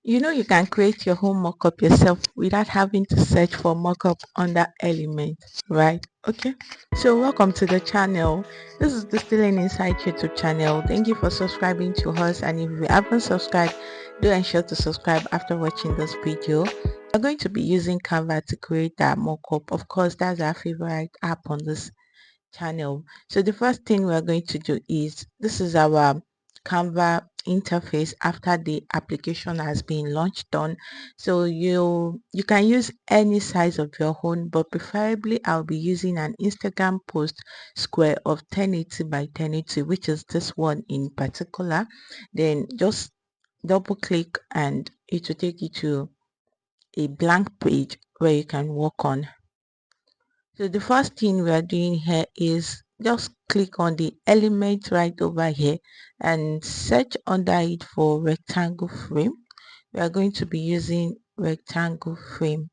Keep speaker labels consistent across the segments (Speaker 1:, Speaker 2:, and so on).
Speaker 1: You can create your own mockup yourself without having to search for mockup under element, right? Okay. So welcome to the channel. This is the Stealing Inside YouTube channel. Thank you for subscribing to us. And if you haven't subscribed, do ensure to subscribe after watching this video. We're going to be using Canva to create that mockup. Of course, that's our favorite app on this channel. So the first thing we're going to do is this is our Canva interface after the application has been launched on. So you can use any size of your own, but preferably I'll be using an Instagram post square of 1080 by 1080, which is this one in particular. Then just double click and it will take you to a blank page where you can work on. So the first thing we are doing here is just click on the element right over here and search under it for rectangle frame. We are going to be using rectangle frame.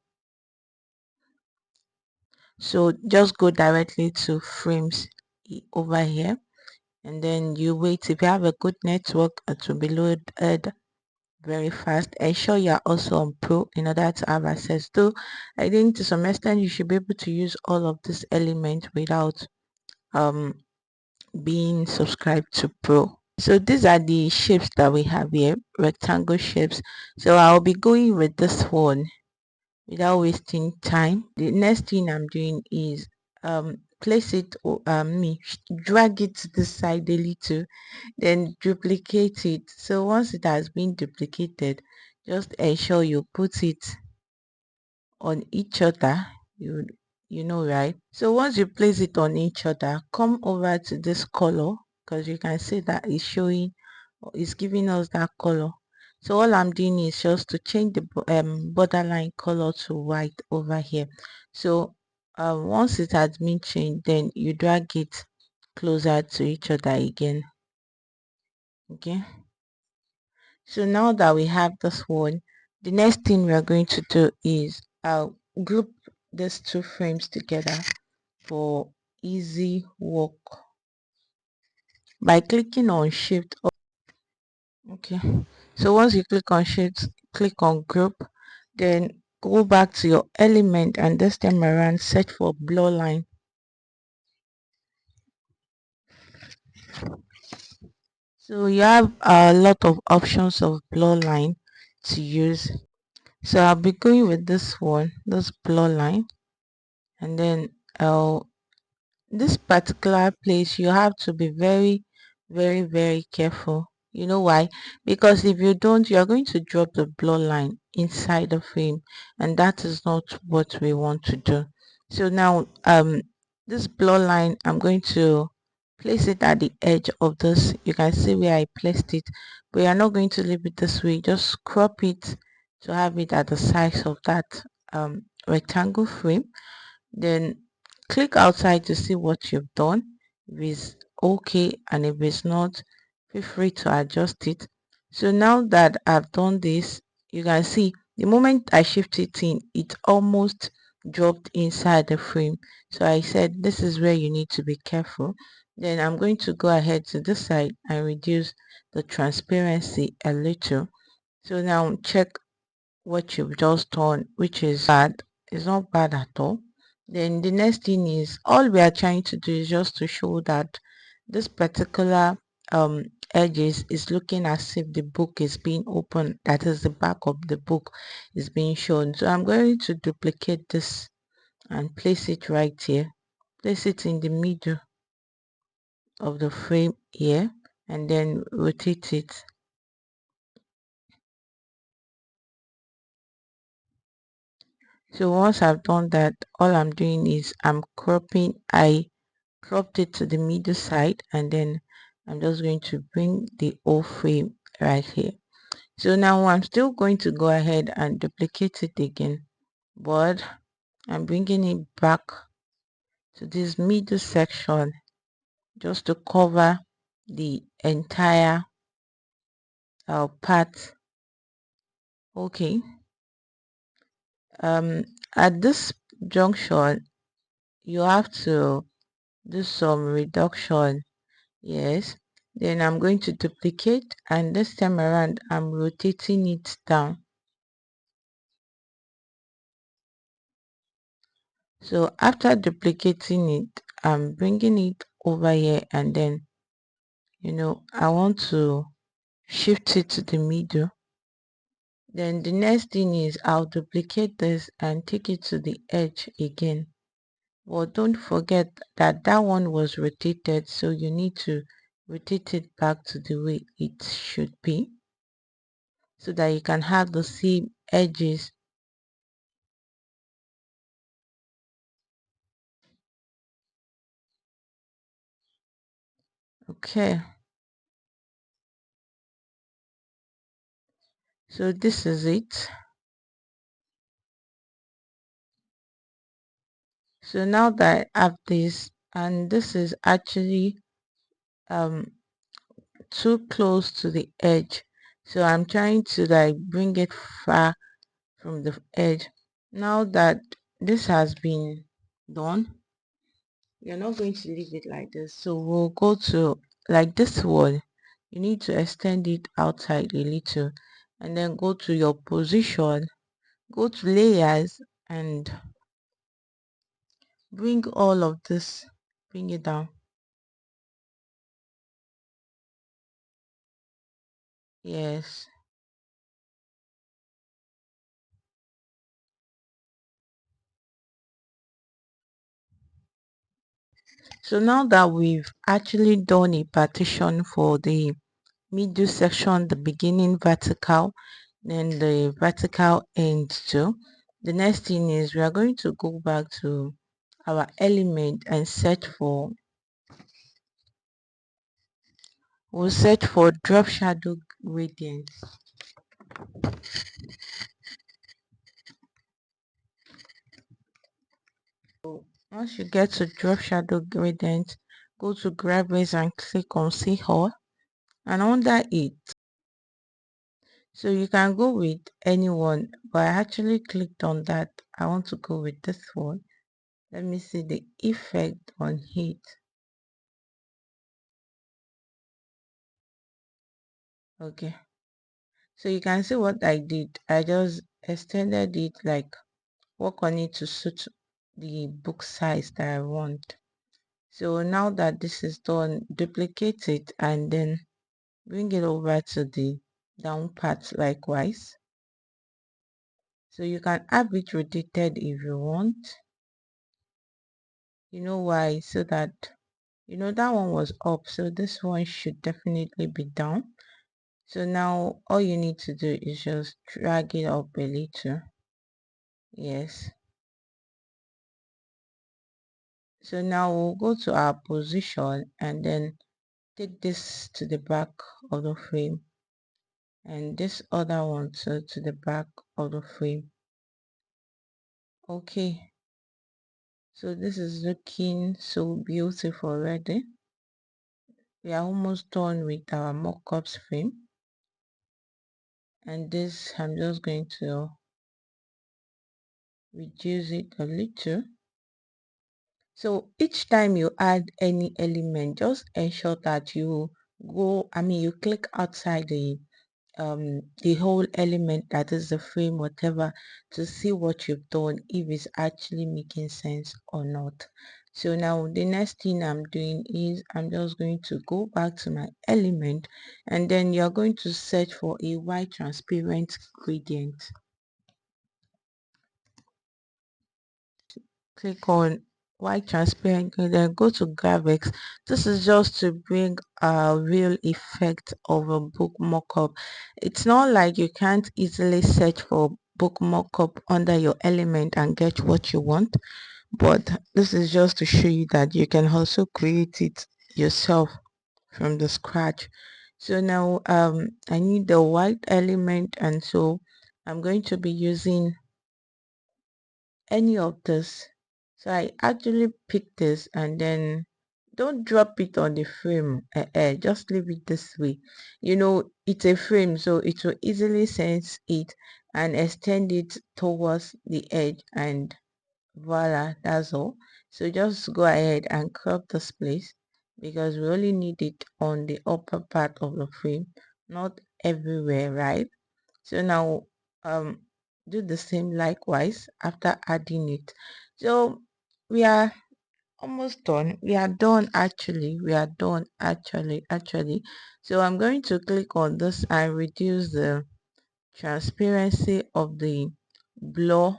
Speaker 1: So just go directly to frames over here and then you wait. If you have a good network, it will be loaded very fast. Ensure you are also on Pro in order to have access to. I think to some extent you should be able to use all of these elements without um being subscribed to Pro. So these are the shapes that we have here, rectangle shapes. So I'll be going with this one without wasting time. The next thing I'm doing is place it drag it to the side a little, then duplicate it. So once it has been duplicated, just ensure you put it on each other. You know, right? So once you place it on each other, come over to this color because you can see that it's showing or it's giving us that color. So all I'm doing is just to change the borderline color to white over here. So once it has been changed, then you drag it closer to each other again. Okay, so now that we have this one, the next thing we are going to do is group these two frames together for easy work by clicking on shift. Okay, so once you click on shift, click on group, then go back to your element and this time around search for blur line. So you have a lot of options of blur line to use. So I'll be going with this one, this blur line, and then this particular place you have to be very careful. You know why? Because if you don't, you're going to drop the blur line inside the frame, and that is not what we want to do. So now this blur line, I'm going to place it at the edge of this. You can see where I placed it, but you're not going to leave it this way. Just crop it to have it at the size of that rectangle frame, then click outside to see what you've done. If it's okay and if it's not, feel free to adjust it. So now that I've done this, you can see the moment I shift it in, it almost dropped inside the frame. So I said this is where you need to be careful. Then I'm going to go ahead to this side and reduce the transparency a little. So now check what you've just done, which is bad. It's not bad at all. Then the next thing is all we are trying to do is just to show that this particular edges is looking as if the book is being opened, that is the back of the book is being shown. So I'm going to duplicate this and place it right here, place it in the middle of the frame here, and then rotate it. So once I've done that, all I'm doing is I'm cropping. I cropped it to the middle side, and then I'm just going to bring the whole frame right here. So now I'm still going to go ahead and duplicate it again, but I'm bringing it back to this middle section just to cover the entire part. Okay, at this junction you have to do some reduction. Yes, Then I'm going to duplicate, and this time around I'm rotating it down. So after duplicating it, I'm bringing it over here, and then I want to shift it to the middle. Then the next thing is I'll duplicate this and take it to the edge again. But don't forget that that one was rotated, so you need to rotate it back to the way it should be so that you can have the same edges. Okay, so this is it. So now that I have this, and this is actually um too close to the edge, so I'm trying to like bring it far from the edge. Now that this has been done, you're not going to leave it like this, so we'll go to like this one. You need to extend it outside a little, and then go to your position, go to layers, and bring all of this, bring it down. Yes. So now that we've actually done a partition for the middle section, the beginning vertical, then the vertical end too, the next thing is we are going to go back to our element and search for, we'll search for drop shadow gradient. So once you get to drop shadow gradient, go to graphics and click on see all, and under it, so you can go with anyone, but I actually clicked on that. I want to go with this one. Let me see the effect on heat. Okay, so you can see what I did. I just extended it, like work on it to suit the book size that I want. So now that this is done, duplicate it and then bring it over to the down part likewise. So you can have it rotated if you want. You know why? So that that one was up, so this one should definitely be down. So now all you need to do is just drag it up a little. Yes. So now we'll go to our position and then take this to the back of the frame, and this other one to the back of the frame. Okay, so this is looking so beautiful already. We are almost done with our mockups frame, and this I'm just going to reduce it a little. So each time you add any element, just ensure that you you click outside the whole element, that is the frame, whatever, to see what you've done, if it's actually making sense or not. So now the next thing I'm doing is I'm just going to go back to my element, and then you're going to search for a white transparent gradient. Click on white transparent and then go to graphics. This is just to bring a real effect of a book mockup. It's not like you can't easily search for book mockup under your element and get what you want, but this is just to show you that you can also create it yourself from the scratch. So now I need the white element, and so I'm going to be using any of this. So I actually pick this, and then don't drop it on the frame. Just leave it this way. It's a frame, so it will easily sense it and extend it towards the edge, and voila, that's all. So just go ahead and crop this place. because we only need it on the upper part of the frame, not everywhere, right? So now um do the same likewise after adding it. So we are almost done. We are done actually. We are done actually. So I'm going to click on this and reduce the transparency of the blur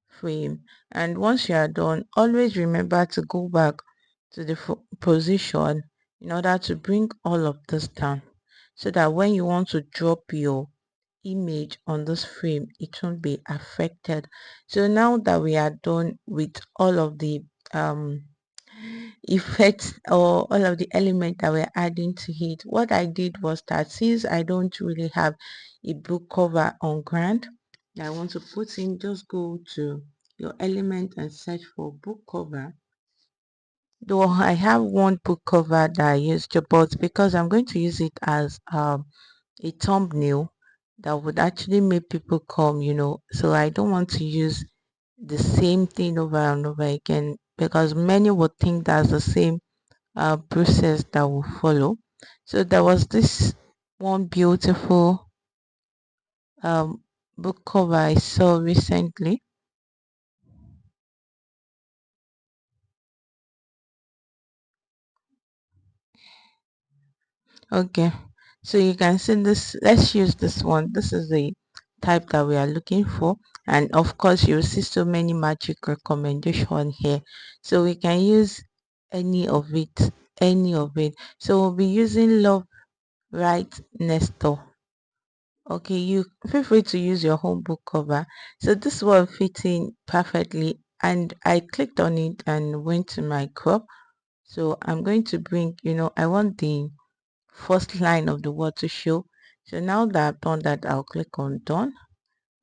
Speaker 1: frame. And once you are done, always remember to go back to the position in order to bring all of this down, so that when you want to drop your image on this frame, it won't be affected. So now that we are done with all of the um effects or all of the elements that we're adding to it, what I did was that since I don't really have a book cover on ground that I want to put in, just go to your element and search for book cover. Though I have one book cover that I used, but because I'm going to use it as a thumbnail that would actually make people come, so I don't want to use the same thing over and over again, because many would think that's the same process that will follow. So there was this one beautiful um, book cover I saw recently. Okay, so you can see this. Let's use this one. This is the type that we are looking for, and of course, you'll see so many magic recommendation here. So we can use any of it, any of it. So we'll be using Love Right Nestor. Okay, you feel free to use your home book cover. So this one fit in perfectly, and I clicked on it and went to my crop. So I'm going to bring, I want the first line of the word to show. So now that I've done that, I'll click on done.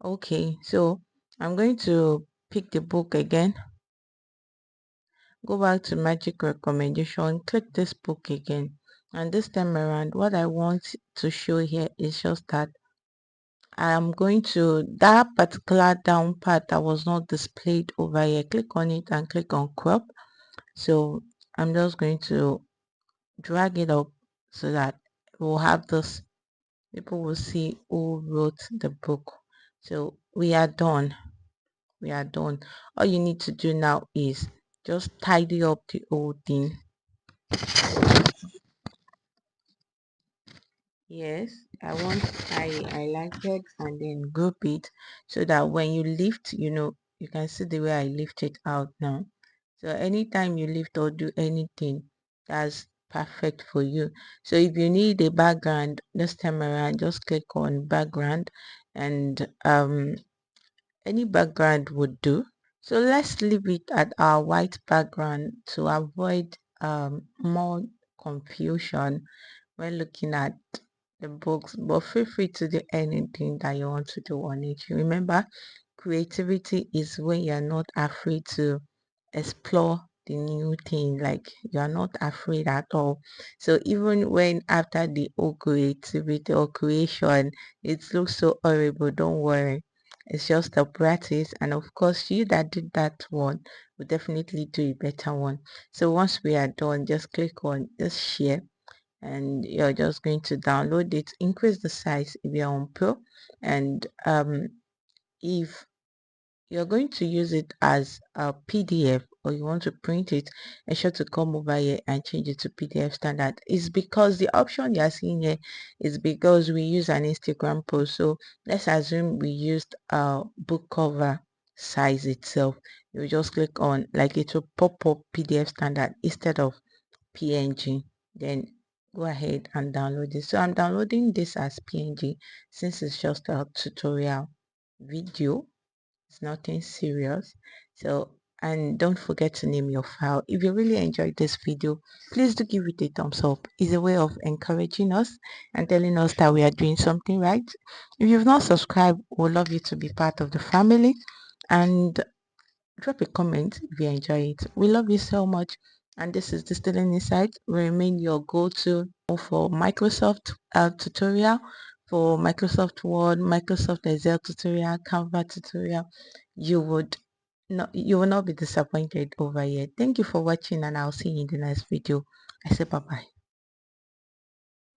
Speaker 1: Okay, so I'm going to pick the book again, go back to magic recommendation, click this book again. And this time around, what I want to show here is just that I'm going to that particular down part that was not displayed over here. Click on it and click on crop. So I'm just going to drag it up so that we'll have this. People will see who wrote the book. So we are done. We are done. All you need to do now is just tidy up the whole thing. Yes, I highlighted and then group it so that when you lift, you can see the way I lift it out now. So anytime you lift or do anything, that's perfect for you. So if you need a background this time around, just click on background, and any background would do. So let's leave it at our white background to avoid more confusion when looking at the books, but feel free to do anything that you want to do on it. Remember, creativity is when you're not afraid to explore the new thing, like you're not afraid at all. So even when after the whole creativity or creation it looks so horrible, don't worry, it's just a practice, and of course you that did that one will definitely do a better one. So once we are done, just click on this share, and you're just going to download it, increase the size if you're on pro, and if you're going to use it as a PDF or you want to print it, ensure to come over here and change it to PDF standard. It's because the option you're seeing here is because we use an Instagram post. So let's assume we used a book cover size itself. You just click on, like, it will pop up PDF standard instead of PNG. Then go ahead and download it. So I'm downloading this as PNG since it's just a tutorial video. It's nothing serious. So, and don't forget to name your file. If you really enjoyed this video, please do give it a thumbs up. It's a way of encouraging us and telling us that we are doing something right. If you've not subscribed, we'd love you to be part of the family, and drop a comment if you enjoy it. We love you so much. And this is Distilling Insight. We remain your go-to for Microsoft tutorial, for Microsoft Word, Microsoft Excel tutorial, Canva tutorial. You would no, you will not be disappointed over here. Thank you for watching, and I'll see you in the next video. I say bye bye.